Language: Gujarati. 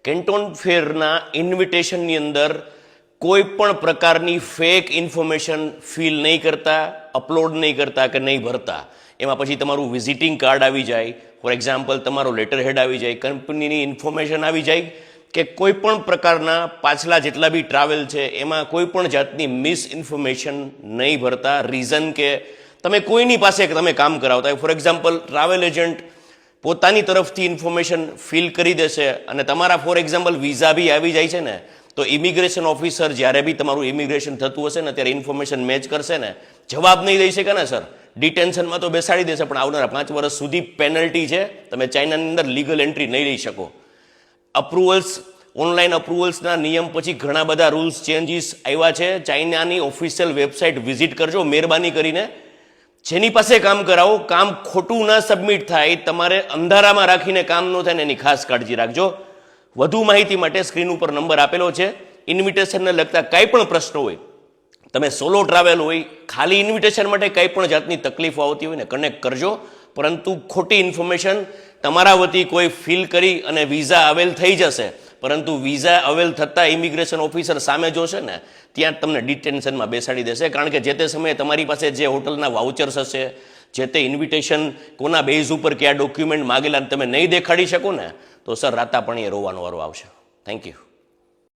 કેન્ટોન ફેરના ઇન્વિટેશનની અંદર કોઈ પણ પ્રકારની ફેક ઇન્ફોર્મેશન ફિલ નહીં કરતા, અપલોડ નહીં કરતા કે નહીં ભરતા. એમાં પછી તમારું વિઝિટિંગ કાર્ડ આવી જાય, ફોર એક્ઝામ્પલ તમારો લેટર હેડ આવી જાય, કંપનીની ઇન્ફોર્મેશન આવી જાય, કે કોઈ પણ પ્રકારના પાછલા જેટલા બી ટ્રાવેલ છે એમાં કોઈ પણ જાતની મિસ ઇન્ફોર્મેશન નહીં ભરતા. રીઝન કે તમે કોઈની પાસે તમે કામ કરાવતા હોય, ફોર એક્ઝામ્પલ ટ્રાવેલ એજન્ટ પોતાની તરફથી ઇન્ફોર્મેશન ફિલ કરી દેશે અને તમારા ફોર એક્ઝામ્પલ વિઝા બી આવી જાય છે ને, તો ઇમિગ્રેશન ઓફિસર જ્યારે બી તમારું ઇમિગ્રેશન થતું હશે ને ત્યારે ઇન્ફોર્મેશન મેચ કરશે ને, જવાબ નહીં દઈ શકે ને સર, ડિટેન્શનમાં તો બેસાડી દેશે, પણ આવનારા 5 વર્ષ સુધી પેનલ્ટી છે, તમે ચાઇનાની અંદર લીગલ એન્ટ્રી નહીં લઈ શકો. અપ્રુવલ્સ, ઓનલાઈન અપ્રુવલ્સના નિયમ પછી ઘણા બધા રૂલ્સ ચેન્જીસ આવ્યા છે. ચાઇનાની ઓફિશિયલ વેબસાઇટ વિઝિટ કરજો મહેરબાની કરીને. જેની પાસે કામ કરાવો, કામ ખોટું ન સબમિટ થાય, તમારે અંધારામાં રાખીને કામ ન થાય ને એની ખાસ કાળજી રાખજો. વધુ માહિતી માટે સ્ક્રીન ઉપર નંબર આપેલો છે. ઇન્વિટેશનને લગતા કાંઈ પણ પ્રશ્નો હોય, તમે સોલો ટ્રાવેલ હોય, ખાલી ઇન્વિટેશન માટે કંઈ પણ જાતની તકલીફો આવતી હોય ને કનેક્ટ કરજો. પરંતુ ખોટી ઇન્ફોર્મેશન તમારા વતી કોઈ ફિલ કરી અને વિઝા અવેલ થઈ જશે, પરંતુ વિઝા અવેલ થતાં ઇમિગ્રેશન ઓફિસર સામે જોશે ને ત્યાં તમને ડિટેન્શનમાં બેસાડી દેશે. કારણ કે જે તે સમયે તમારી પાસે જે હોટલના વાઉચર્સ હશે, જે તે ઇન્વિટેશન કોના બેઝ ઉપર કયા ડોક્યુમેન્ટ માગેલા તમે નહીં દેખાડી શકો ને, તો સર રાતા પણ એ રોવાનો વારો આવશે. Thank you.